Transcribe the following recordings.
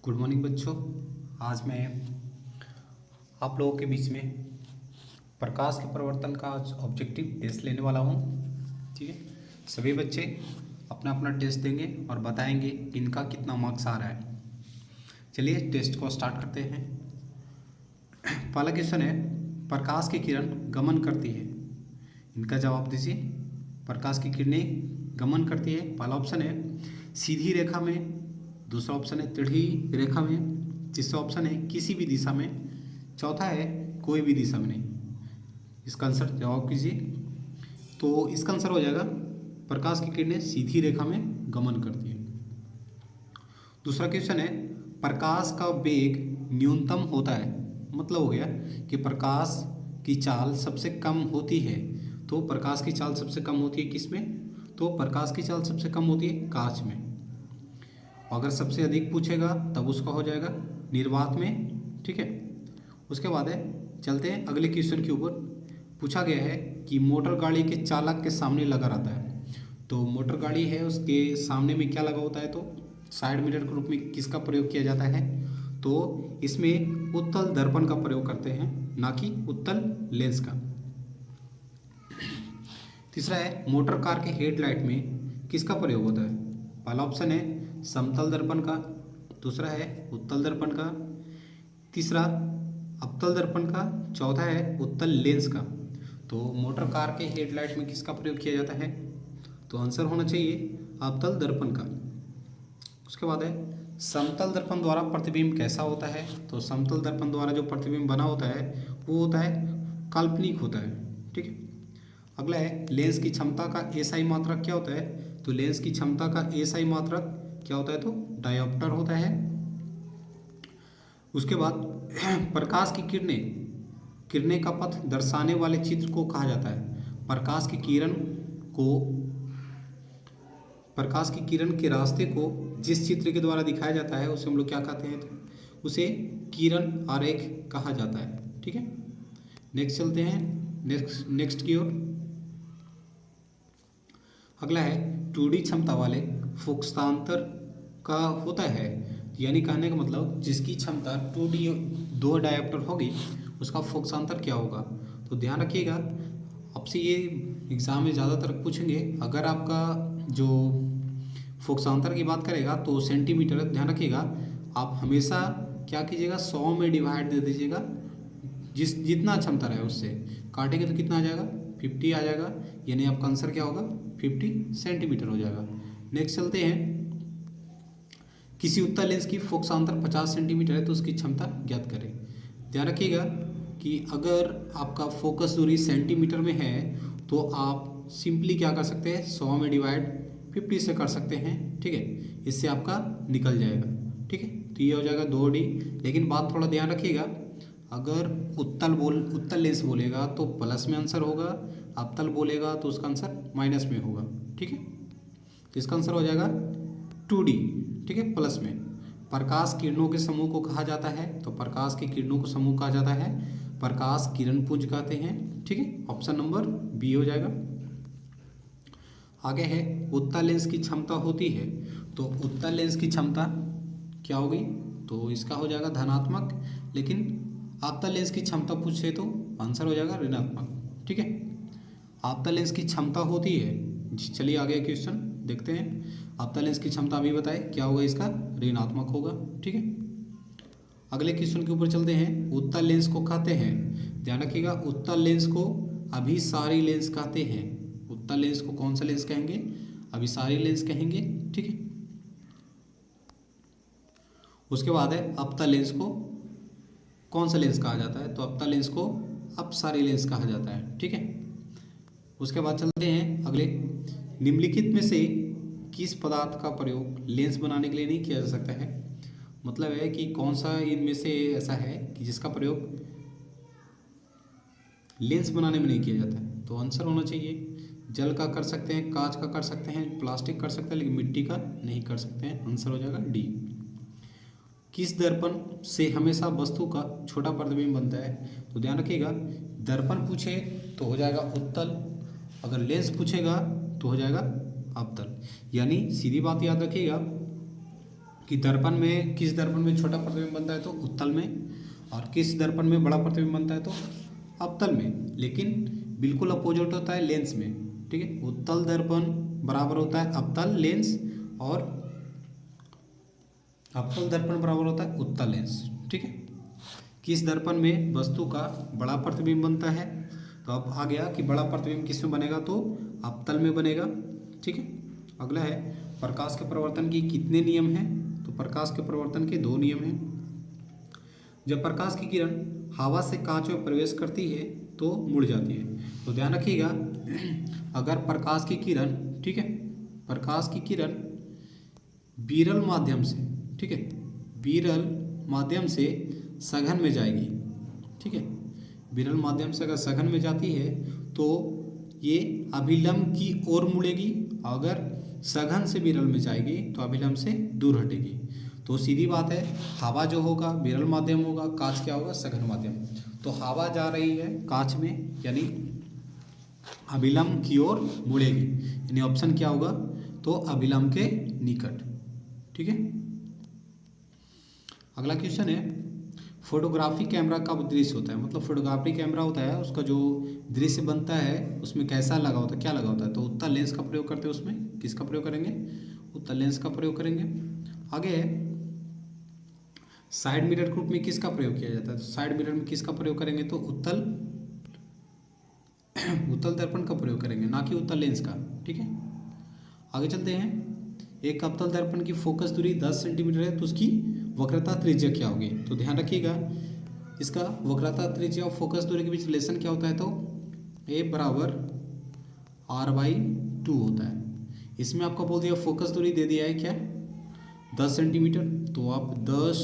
Good morning बच्चों। आज मैं आप लोगों के बीच में प्रकाश के परिवर्तन का ऑब्जेक्टिव टेस्ट लेने वाला हूँ। ठीक है, सभी बच्चे अपना अपना टेस्ट देंगे और बताएंगे इनका कितना मार्क्स आ रहा है। चलिए टेस्ट को स्टार्ट करते हैं। पहला क्वेश्चन है, प्रकाश की किरण गमन करती है। इनका जवाब दीजिए। प्रकाश की किरणें गमन करती है। पहला ऑप्शन है सीधी रेखा में, दूसरा ऑप्शन है टेढ़ी रेखा में, तीसरा ऑप्शन है किसी भी दिशा में, चौथा है कोई भी दिशा में नहीं। इसका आंसर जवाब कीजिए। तो इसका आंसर हो जाएगा प्रकाश की किरणें सीधी रेखा में गमन करती है। दूसरा क्वेश्चन है, प्रकाश का वेग न्यूनतम होता है। मतलब हो गया कि प्रकाश की चाल सबसे कम होती है। तो प्रकाश की चाल सबसे कम होती है किस में? तो प्रकाश की चाल सबसे कम होती है कांच में। अगर सबसे अधिक पूछेगा तब उसका हो जाएगा निर्वात में। ठीक है, उसके बाद है चलते हैं अगले क्वेश्चन के ऊपर। पूछा गया है कि मोटर गाड़ी के चालक के सामने लगा रहता है। तो मोटर गाड़ी है, उसके सामने में क्या लगा होता है? तो साइड मिरर के रूप में किसका प्रयोग किया जाता है? तो इसमें उत्तल दर्पण का प्रयोग करते हैं, ना कि उत्तल लेंस का। तीसरा है, मोटर कार के हेडलाइट में किसका प्रयोग होता है? पहला ऑप्शन है समतल दर्पण का, दूसरा है उत्तल दर्पण का, तीसरा अवतल दर्पण का, चौथा है उत्तल लेंस का। तो मोटर कार के हेडलाइट में किसका प्रयोग किया जाता है? तो आंसर होना चाहिए अवतल दर्पण का। उसके बाद है समतल दर्पण द्वारा प्रतिबिंब कैसा होता है? तो समतल दर्पण द्वारा जो प्रतिबिंब बना होता है वो होता है काल्पनिक होता है। ठीक है, अगला है लेंस की क्षमता का एसआई मात्रक क्या होता है? तो लेंस की क्षमता का एसआई मात्रक क्या होता है? तो डायोप्टर होता है। उसके बाद प्रकाश की किरणें का पथ दर्शाने वाले चित्र को कहा जाता है। प्रकाश की किरण के रास्ते को जिस चित्र के द्वारा दिखाया जाता है उसे हम लोग क्या कहते हैं? तो उसे किरण आरेख कहा जाता है। ठीक है, नेक्स्ट चलते हैं नेक्स्ट की ओर। अगला है 2D क्षमता वाले फोकसांतर का होता है। यानी कहने का मतलब जिसकी क्षमता 2D दो डायोप्टर होगी उसका फोकसांतर क्या होगा? तो ध्यान रखिएगा, आपसे ये एग्जाम में ज़्यादातर पूछेंगे। अगर आपका जो फोकसांतर की बात करेगा तो सेंटीमीटर, ध्यान रखिएगा आप हमेशा क्या कीजिएगा 100 में डिवाइड दे दीजिएगा। जितना क्षमता रहे उससे काटेंगे तो कितना आ जाएगा? 50 आ जाएगा। यानी आपका आंसर क्या होगा? 50 सेंटीमीटर हो जाएगा। नेक्स्ट चलते हैं, किसी उत्तल लेंस की फोकसांतर 50 सेंटीमीटर है तो उसकी क्षमता ज्ञात करें। ध्यान रखिएगा कि अगर आपका फोकस दूरी सेंटीमीटर में है तो आप सिंपली क्या कर सकते हैं? 100 में डिवाइड 50 से कर सकते हैं। ठीक है, इससे आपका निकल जाएगा। ठीक है, तो ये हो जाएगा 2D। लेकिन बात थोड़ा ध्यान रखिएगा, अगर उत्तल लेंस बोलेगा तो प्लस में आंसर होगा, अवतल बोलेगा तो उसका आंसर माइनस में होगा। ठीक है, तो इसका आंसर हो जाएगा 2D। ठीक है, प्लस में। प्रकाश किरणों के समूह को कहा जाता है। तो प्रकाश की किरणों को समूह कहा जाता है प्रकाश किरण पुंज कहते हैं। ठीक है, ऑप्शन नंबर बी हो जाएगा। आगे है उत्तल लेंस की क्षमता होती है। तो उत्तल लेंस की क्षमता क्या होगी? तो इसका हो जाएगा धनात्मक। लेकिन अवतल लेंस की क्षमता पूछे तो आंसर हो जाएगा ऋणात्मक। ठीक है, अवतल लेंस की क्षमता होती है। चलिए आगे क्वेश्चन देखते हैं। अवतल लेंस की क्षमता अभी बताए क्या होगा? इसका ऋणात्मक होगा। ठीक है, अगले क्वेश्चन के ऊपर चलते हैं। उत्तल लेंस को कहते हैं, ध्यान रखिएगा उत्तल लेंस को अभिसारी लेंस कहते हैं। उत्तल लेंस को कौन सा लेंस कहेंगे? अभिसारी लेंस कहेंगे। ठीक है, उसके बाद है अवतल लेंस को कौन सा लेंस कहा जाता है? तो अवतल लेंस को अपसारी लेंस कहा जाता है। ठीक है, उसके बाद चलते हैं अगले। निम्नलिखित में से किस पदार्थ का प्रयोग लेंस बनाने के लिए नहीं किया जा सकता है? मतलब है कि कौन सा इनमें से ऐसा है कि जिसका प्रयोग लेंस बनाने में नहीं किया जाता है? तो आंसर होना चाहिए जल का कर सकते हैं, कांच का कर सकते हैं, प्लास्टिक कर सकते हैं, लेकिन मिट्टी का नहीं कर सकते हैं। आंसर हो जाएगा डी। किस दर्पण से हमेशा वस्तु का छोटा प्रतिबिंब बनता है? तो ध्यान रखिएगा, दर्पण पूछे तो हो जाएगा उत्तल, अगर लेंस पूछेगा तो हो जाएगा अवतल। यानी सीधी बात याद रखिएगा, कि दर्पण में किस दर्पण में छोटा प्रतिबिंब बनता है तो उत्तल में, और किस दर्पण में बड़ा प्रतिबिंब बनता है तो अवतल में। लेकिन बिल्कुल अपोजिट होता है लेंस में, ठीक है। उत्तल दर्पण बराबर होता है अवतल लेंस, और अवतल दर्पण बराबर होता है उत्तल लेंस, ठीक है। किस दर्पण में वस्तु का बड़ा प्रतिबिंब बनता है, तो अब आ गया कि बड़ा प्रतिबिंब किस में बनेगा तो अवतल में बनेगा, ठीक है। अगला है प्रकाश के प्रवर्तन की कितने नियम हैं, तो प्रकाश के प्रवर्तन के 2 नियम हैं। जब प्रकाश की किरण हवा से कांच में प्रवेश करती है तो मुड़ जाती है। तो ध्यान रखिएगा, अगर प्रकाश की किरण, ठीक है, प्रकाश की किरण विरल माध्यम से, ठीक है, विरल माध्यम से सघन में जाएगी, ठीक है, विरल माध्यम से अगर सघन में जाती है तो ये अभिलंब की ओर मुड़ेगी, अगर सघन से विरल में जाएगी तो अभिलंब से दूर हटेगी। तो सीधी बात है, हवा जो होगा विरल माध्यम होगा, कांच क्या होगा सघन माध्यम। तो हवा जा रही है कांच में, यानी अभिलंब की ओर मुड़ेगी, यानी ऑप्शन क्या होगा तो अभिलंब के निकट, ठीक है। अगला क्वेश्चन है, फोटोग्राफी कैमरा का दृश्य होता है, मतलब फोटोग्राफी कैमरा होता है उसका जो दृश्य बनता है उसमें कैसा लगा होता है, क्या लगा होता है, तो उत्तल लेंस का प्रयोग करते हैं। उसमें किसका प्रयोग करेंगे, उत्तल लेंस का प्रयोग करेंगे। आगे है साइड मिरर ग्रुप में किसका प्रयोग किया जाता है, तो साइड मिरर में किसका प्रयोग करेंगे तो उत्तल दर्पण का प्रयोग करेंगे, ना कि उत्तल लेंस का, ठीक है। आगे चलते हैं, एक अवतल दर्पण की फोकस दूरी 10 सेंटीमीटर है तो उसकी वक्रता त्रिज्या क्या होगी, तो ध्यान रखिएगा इसका वक्रता त्रिज्या और फोकस दूरी के बीच रिलेशन क्या होता है तो A बराबर R/2 होता है। इसमें आपको बोल दिया फोकस दूरी दे दिया है क्या 10 सेंटीमीटर, तो आप 10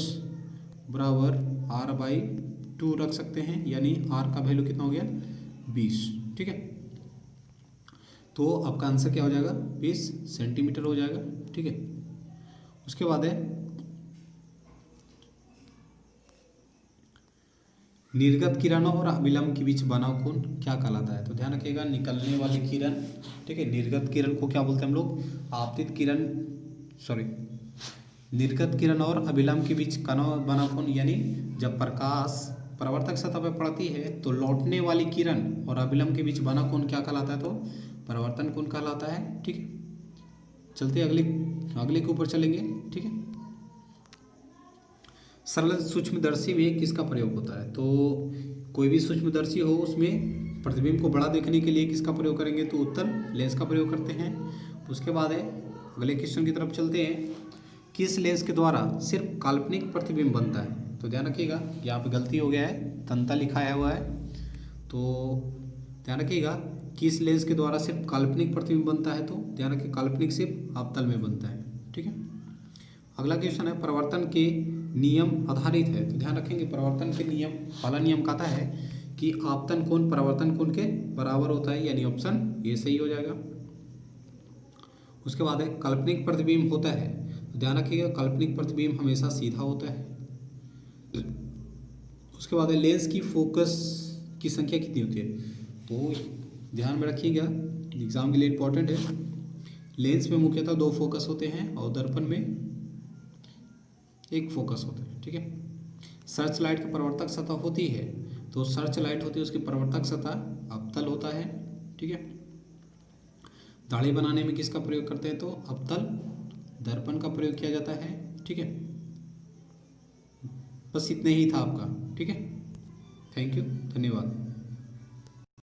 बराबर R/2 रख सकते हैं, यानी R का वैल्यू कितना हो गया 20, ठीक है। तो आपका आंसर क्या हो जाएगा 20 सेंटीमीटर हो जाएगा, ठीक है। उसके बाद है निर्गत किरण और अभिलंब के बीच बना कोण क्या कहलाता है, तो ध्यान रखिएगा निकलने वाली किरण, ठीक है, निर्गत किरण को क्या बोलते हैं हम लोग आपतित किरण, सॉरी, निर्गत किरण और अभिलंब के बीच बना कोण, यानी जब प्रकाश परावर्तक सतह पर पड़ती है तो लौटने वाली किरण और अभिलंब के बीच बना कोण क्या कहलाता है तो परावर्तन कोण कहलाता है, ठीक है। चलते अगले के ऊपर चलेंगे, ठीक है। सरल सूक्ष्मदर्शी में किसका प्रयोग होता है, तो कोई भी सूक्ष्मदर्शी हो उसमें प्रतिबिंब को बड़ा देखने के लिए किसका प्रयोग करेंगे तो उत्तल लेंस का प्रयोग करते हैं। उसके बाद है अगले क्वेश्चन की तरफ चलते हैं, किस लेंस के द्वारा सिर्फ काल्पनिक प्रतिबिंब बनता है, तो ध्यान रखिएगा यहाँ पे गलती हो गया है, तंता लिखाया हुआ है, तो ध्यान रखिएगा किस लेंस के द्वारा सिर्फ काल्पनिक प्रतिबिंब बनता है, तो ध्यान रखिए काल्पनिक सिर्फ अवतल में बनता है, ठीक है। अगला क्वेश्चन है परावर्तन के नियम आधारित है, तो ध्यान रखेंगे परावर्तन के नियम, पहला नियम कहता है कि आपतन कोण परावर्तन कोण के बराबर होता है, यानी ऑप्शन ये सही हो जाएगा। उसके बाद है काल्पनिक प्रतिबिंब होता है, तो ध्यान रखिएगा काल्पनिक प्रतिबिंब हमेशा सीधा होता है। उसके बाद है लेंस की फोकस की संख्या कितनी होती है, तो ध्यान में रखिएगा एग्जाम के लिए इंपॉर्टेंट है, लेंस में मुख्यतः 2 फोकस होते हैं और दर्पण में 1 फोकस होता है, ठीक है। सर्च लाइट की परावर्तक सतह होती है, तो सर्च लाइट होती है उसकी परावर्तक सतह अवतल होता है, ठीक है। दाढ़ी बनाने में किसका प्रयोग करते हैं तो अवतल दर्पण का प्रयोग किया जाता है, ठीक है। बस इतने ही था आपका, ठीक है। थैंक यू, धन्यवाद।